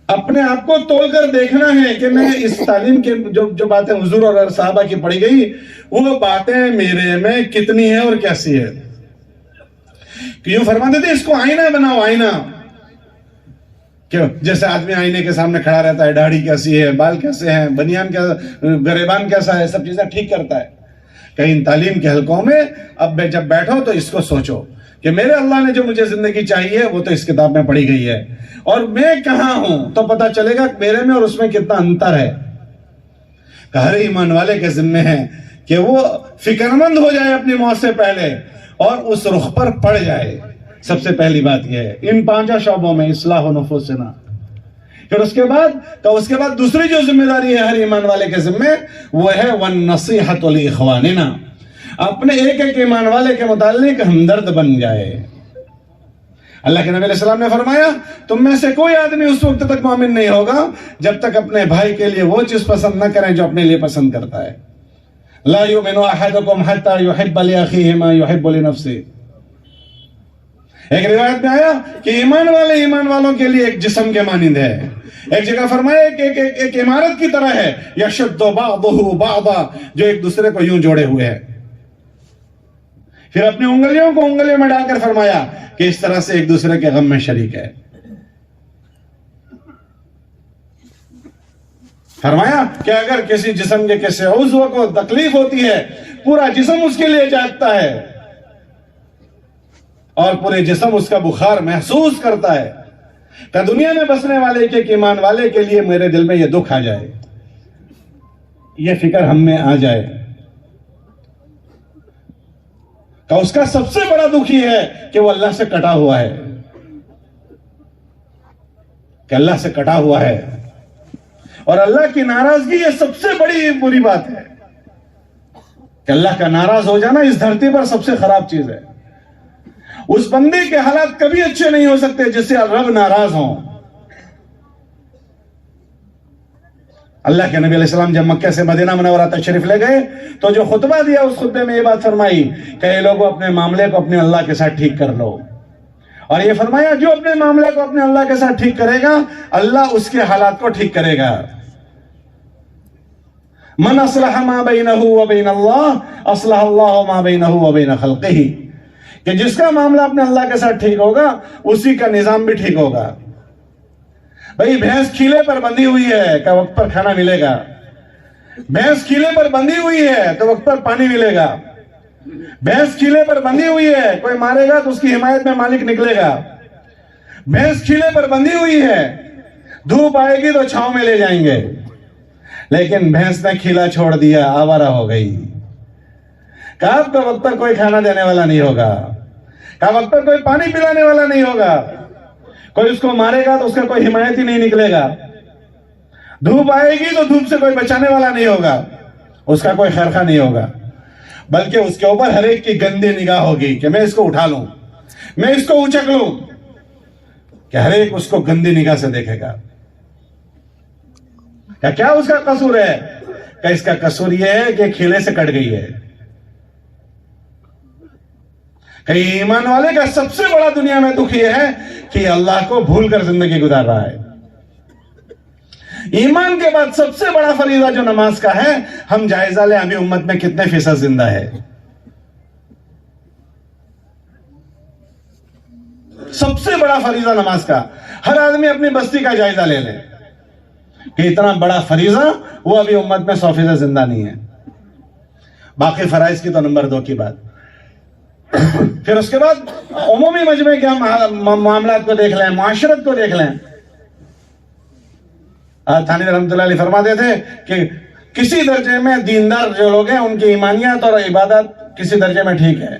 اپنے آپ کو تول کر دیکھنا ہے کہ میں اس تعلیم کے جو باتیں حضور اور صحابہ کی پڑھی گئی وہ باتیں میرے میں کتنی ہیں اور کیسی ہے۔ کہ یوں فرماتے تھے اس کو آئینہ بناؤ، آئینہ، جیسے آدمی آئینے کے سامنے کھڑا رہتا ہے، داڑھی کیسی ہے، بال کیسے ہیں، بنیان گریبان کیسا ہے، سب چیزیں ٹھیک کرتا ہے۔ کہ ان تعلیم کے حلقوں میں اب جب بیٹھو تو اس کو سوچو کہ میرے اللہ نے جو مجھے زندگی چاہیے وہ تو اس کتاب میں پڑھی گئی ہے، اور میں کہاں ہوں تو پتا چلے گا میرے میں اور اس میں کتنا انتر ہے۔ کہ ہر ایمان والے کے ذمہ ہے کہ وہ فکر مند ہو جائے اپنی موت سے پہلے اور اس رخ پر پڑ جائے۔ سب سے پہلی بات یہ ہے ان 5 شعبوں میں اصلاح نفوسنا۔ پھر اس کے بعد دوسری جو ذمہ داری ہے ہر ایمان والے کے ذمہ وہ ہے وَالنَّصِيحَةُ لِإِخْوَانِنَا، اپنے ایک ایک ایمان والے کے متعلق ہمدرد بن جائے۔ اللہ کے نبی علیہ السلام نے فرمایا تم میں سے کوئی آدمی اس وقت تک مومن نہیں ہوگا جب تک اپنے بھائی کے لیے وہ چیز پسند نہ کریں جو اپنے لیے پسند کرتا ہے۔ لا يؤمن احدكم حتى يحب لاخيه ما يحب لنفسه۔ ایک روایت میں آیا کہ ایمان والوں کے لیے ایک جسم کے مانند ہے۔ ایک جگہ فرمایا ایک عمارت کی طرح ہے، یشد بعضه بعضا، جو ایک دوسرے کو یوں جوڑے ہوئے ہے۔ پھر اپنی انگلیوں کو انگلیوں میں ڈال کر فرمایا کہ اس طرح سے ایک دوسرے کے غم میں شریک ہے۔ فرمایا کہ اگر کسی جسم کے کسی عضو کو تکلیف ہوتی ہے پورا جسم اس کے لیے جاگتا ہے اور پورے جسم اس کا بخار محسوس کرتا ہے۔ کہ دنیا میں بسنے والے کے ایمان والے کے لیے میرے دل میں یہ دکھ آ جائے، یہ فکر ہم میں آ جائے کہ اس کا سب سے بڑا دکھ یہ ہے کہ وہ اللہ سے کٹا ہوا ہے، کہ اللہ سے کٹا ہوا ہے، اور اللہ کی ناراضگی یہ سب سے بڑی بری بات ہے کہ اللہ کا ناراض ہو جانا اس دھرتی پر سب سے خراب چیز ہے. اس بندے کے حالات کبھی اچھے نہیں ہو سکتے جس سے رب ناراض ہوں. اللہ کے نبی علیہ السلام جب مکہ سے مدینہ منورہ تشریف لے گئے تو جو خطبہ دیا اس خطبے میں یہ بات فرمائی کہ اے لوگوں اپنے معاملے کو اپنے اللہ کے ساتھ ٹھیک کر لو. اور یہ فرمایا جو اپنے معاملے کو اپنے اللہ کے ساتھ ٹھیک کرے گا اللہ اس کے حالات کو ٹھیک کرے گا. من اصلح ما بینہ وبین اللہ اصلح اللہ ما بینہ وبین خلقہ، کہ جس کا معاملہ اپنے اللہ کے ساتھ ٹھیک ہوگا اسی کا نظام بھی ٹھیک ہوگا. بھئی بھینس کھیلے پر بندھی ہوئی ہے کہ وقت پر کھانا ملے گا، بھینس کھیلے پر بندھی ہوئی ہے تو وقت پر پانی ملے گا، بھینس کھیلے پر بندھی ہوئی ہے کوئی مارے گا تو اس کی حمایت میں مالک نکلے گا، بھینس کھیلے پر بندھی ہوئی ہے دھوپ آئے گی تو چھاؤں میں لے جائیں گے. لیکن بھینس نے کھیلا چھوڑ دیا، آوارہ ہو گئی. کہا اب کا وقت پر کوئی کھانا دینے والا نہیں ہوگا، کہا وقت پر کوئی پانی پلانے والا نہیں ہوگا، کوئی اس کو مارے گا تو اس کا کوئی حمایت ہی نہیں نکلے گا، دھوپ آئے گی تو دھوپ سے کوئی بچانے والا نہیں ہوگا، اس کا کوئی خیر خواہ نہیں ہوگا، بلکہ اس کے اوپر ہر ایک کی گندی نگاہ ہوگی کہ میں اس کو اٹھا لوں، میں اس کو اچک لوں، کہ ہر ایک اس کو گندی نگاہ سے دیکھے گا. کیا اس کا قصور ہے؟ کہ اس کا قصور یہ ہے کہ کھیلے سے کٹ گئی ہے. کہ ایمان والے کا سب سے بڑا دنیا میں دکھ یہ ہے کہ اللہ کو بھول کر زندگی گزار رہا ہے. ایمان کے بعد سب سے بڑا فریضہ جو نماز کا ہے، ہم جائزہ لیں ابھی امت میں کتنے فیصد زندہ ہے. سب سے بڑا فریضہ نماز کا، ہر آدمی اپنی بستی کا جائزہ لے لے کہ اتنا بڑا فریضہ وہ ابھی امت میں 100% زندہ نہیں ہے. باقی فرائض کی تو نمبر 2 کی بات. پھر اس کے بعد عمومی مجمع کے معاملات کو دیکھ لیں، معاشرت کو دیکھ لیں. تھانوی رحمۃ اللہ علیہ فرماتے تھے کہ کسی درجے میں دیندار جو لوگ ہیں ان کی ایمانیات اور عبادت کسی درجے میں ٹھیک ہے،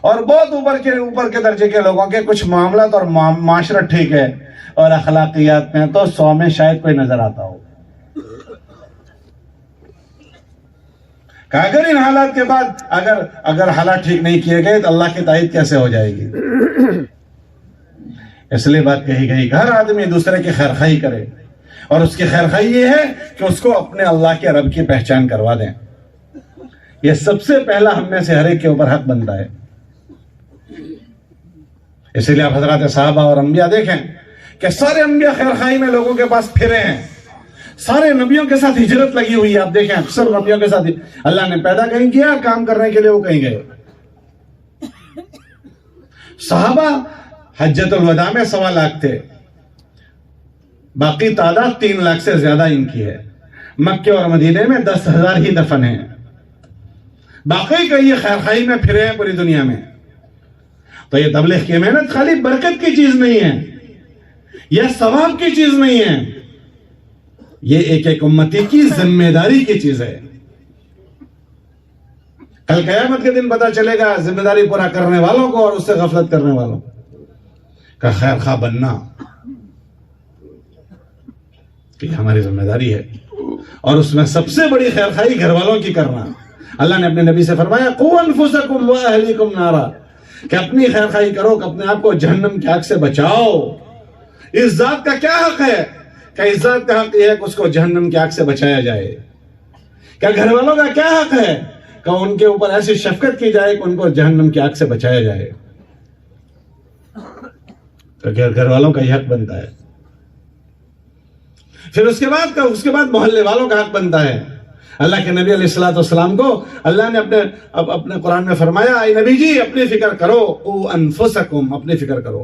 اور بہت اوپر کے درجے کے لوگوں کے کچھ معاملات اور معاشرت ٹھیک ہے، اور اخلاقیات میں تو 100 میں شاید کوئی نظر آتا ہو. کہ اگر ان حالات کے بعد اگر حالات ٹھیک نہیں کیے گئے تو اللہ کی تائید کیسے ہو جائے گی؟ اس لیے بات کہی گئی کہ ہر آدمی دوسرے کی خیرخواہی کرے، اور اس کی خیرخواہی یہ ہے کہ اس کو اپنے اللہ کے رب کی پہچان کروا دیں. یہ سب سے پہلا ہم میں سے ہر ایک کے اوپر حق بنتا ہے. اسی لیے آپ حضرات صحابہ اور انبیاء دیکھیں کہ سارے انبیاء خیرخواہی میں لوگوں کے پاس پھرے ہیں. سارے نبیوں کے ساتھ ہجرت لگی ہوئی ہے. آپ دیکھیں اکثر نبیوں کے ساتھ اللہ نے پیدا کہیں کیا، کام کرنے کے لیے وہ کہیں گئے. صحابہ حجۃ الوداع میں 1.25 لاکھ تھے، باقی تعداد 3 لاکھ سے زیادہ ان کی ہے. مکے اور مدینے میں 10,000 ہی دفن ہیں، باقی کا یہ خیرخواہی میں پھرے ہیں پوری دنیا میں. تو یہ تبلیغ کی محنت خالی برکت کی چیز نہیں ہے، یہ ثواب کی چیز نہیں ہے، یہ ایک امتی کی ذمہ داری کی چیز ہے. کل قیامت کے دن پتا چلے گا ذمہ داری پورا کرنے والوں کو اور اس سے غفلت کرنے والوں کا خیر خواہ بننا کہ ہماری ذمہ داری ہے. اور اس میں سب سے بڑی خیر خواہی گھر والوں کی کرنا. اللہ نے اپنے نبی سے فرمایا قوا انفسکم واہلیکم نارا، کہ اپنی خیر خواہی کرو کہ اپنے آپ کو جہنم کی آگ سے بچاؤ. اس ذات کا کیا حق ہے؟ کہ اس ذات کا حق یہ ہے کہ اس کو جہنم کی آگ سے بچایا جائے. کیا گھر والوں کا کیا حق ہے؟ کہ ان کے اوپر ایسی شفقت کی جائے کہ ان کو جہنم کی آگ سے بچایا جائے. تو گھر والوں کا یہ حق بنتا ہے. پھر اس کے بعد محلے والوں کا حق بنتا ہے. اللہ کے نبی علیہ السلام کو اللہ نے اپنے قرآن میں فرمایا اے نبی جی اپنی فکر کرو، او انفسکم، اپنی فکر کرو.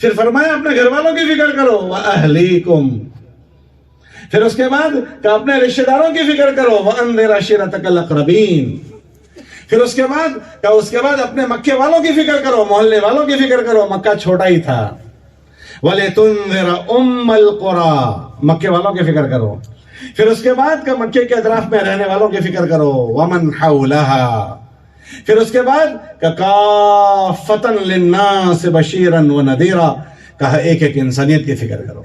پھر فرمایا اپنے گھر والوں کی فکر کرو، واہلیکم. پھر اس کے بعد کہ اپنے رشتہ داروں کی فکر کرو، وانذر عشیرتک الاقربین. پھر اس کے بعد اپنے مکے والوں کی فکر کرو، محلے والوں کی فکر کرو. مکہ چھوٹا ہی تھا. وَلِتُنذِرَ أُمَّ الْقُرَىٰ، مکے والوں کی فکر کرو. پھر اس کے بعد کہ مکے کے اطراف میں رہنے والوں کی فکر کرو، وَمَنْ حَوْلَهَا. پھر اس کے بعد کہ کَافَّةً لِلنَّاسِ بَشِيرًا وَنَذِيرًا، کہا ایک انسانیت کی فکر کرو،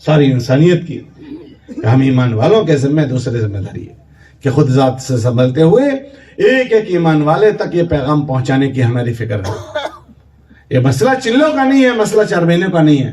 ساری انسانیت کی. کہ ہم ایمان والوں کے ذمہ دوسرے ذمہ داری ہے کہ خود ذات سے سنبھلتے ہوئے ایک ایک ایمان والے تک یہ پیغام پہنچانے کی ہماری فکر ہے. یہ مسئلہ چلوں کا نہیں ہے, مسئلہ چار مہینوں کا نہیں ہے.